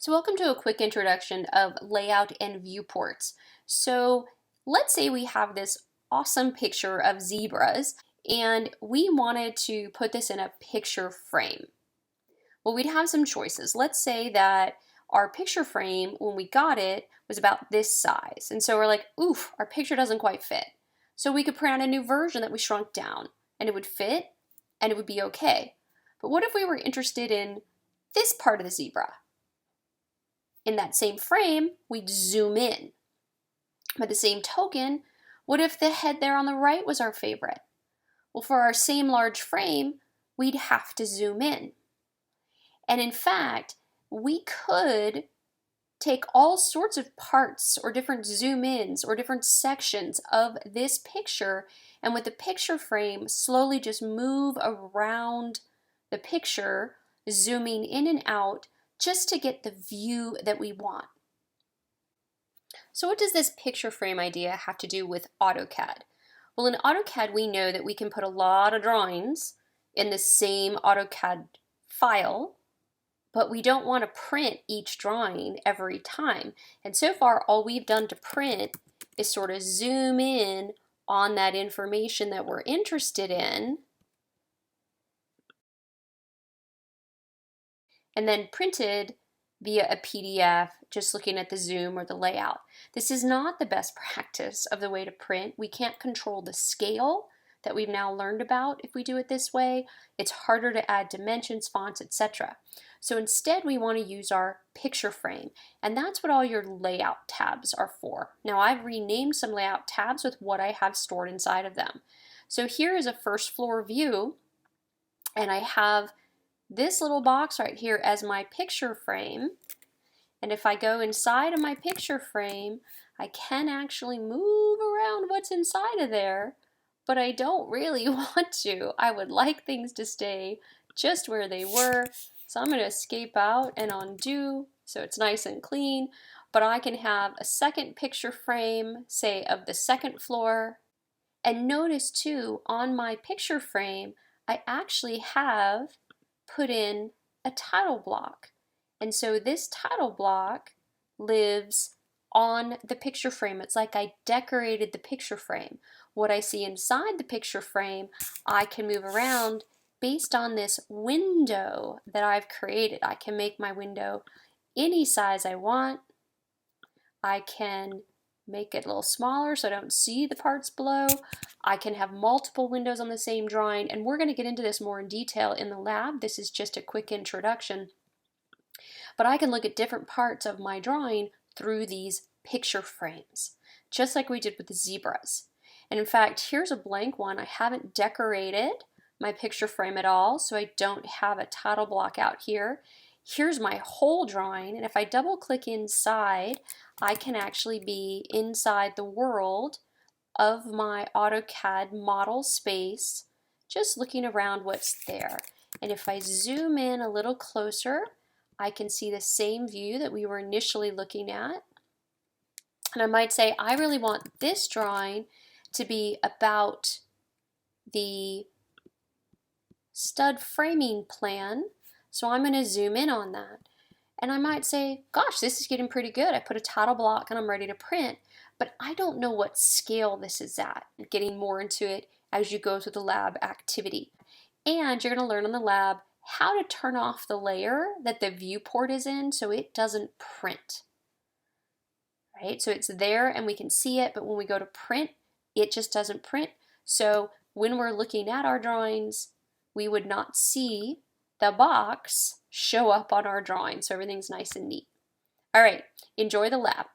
So welcome to a quick introduction of layout and viewports. So let's say we have this awesome picture of zebras and we wanted to put this in a picture frame. Well, we'd have some choices. Let's say that our picture frame, when we got it, was about this size. And so we're like, oof, our picture doesn't quite fit. So we could print out a new version that we shrunk down and it would fit and it would be okay. But what if we were interested in this part of the zebra? In that same frame, we'd zoom in. By the same token, what if the head there on the right was our favorite? Well, for our same large frame, we'd have to zoom in. And in fact, we could take all sorts of parts or different zoom ins or different sections of this picture, and with the picture frame, slowly just move around the picture, zooming in and out, just to get the view that we want. So what does this picture frame idea have to do with AutoCAD? Well, in AutoCAD, we know that we can put a lot of drawings in the same AutoCAD file, but we don't want to print each drawing every time. And so far, all we've done to print is sort of zoom in on that information that we're interested in, and then printed via a PDF, just looking at the zoom or the layout. This is not the best practice of the way to print. We can't control the scale that we've now learned about if we do it this way. It's harder to add dimensions, fonts, etc. So instead, we want to use our picture frame, and that's what all your layout tabs are for. Now, I've renamed some layout tabs with what I have stored inside of them. So here is a first floor view, and I have this little box right here as my picture frame. And if I go inside of my picture frame, I can actually move around what's inside of there, but I don't really want to. I would like things to stay just where they were. So I'm going to escape out and undo so it's nice and clean. But I can have a second picture frame, say of the second floor. And notice too, on my picture frame, I actually have put in a title block. And so this title block lives on the picture frame. It's like I decorated the picture frame. What I see inside the picture frame, I can move around based on this window that I've created. I can make my window any size I want. I can make it a little smaller so I don't see the parts below. I can have multiple windows on the same drawing, and we're going to get into this more in detail in the lab. This is just a quick introduction. But I can look at different parts of my drawing through these picture frames, just like we did with the zebras. And in fact, here's a blank one. I haven't decorated my picture frame at all, so I don't have a title block out here. Here's my whole drawing, and if I double click inside, I can actually be inside the world of my AutoCAD model space, just looking around what's there. And if I zoom in a little closer, I can see the same view that we were initially looking at. And I might say, I really want this drawing to be about the stud framing plan, so I'm going to zoom in on that. And I might say, gosh, this is getting pretty good. I put a title block and I'm ready to print, but I don't know what scale this is at. Getting more into it as you go through the lab activity. And you're going to learn in the lab how to turn off the layer that the viewport is in so it doesn't print. Right? So it's there and we can see it, but when we go to print, it just doesn't print. So when we're looking at our drawings, we would not see the box show up on our drawing, so everything's nice and neat. All right, enjoy the lab.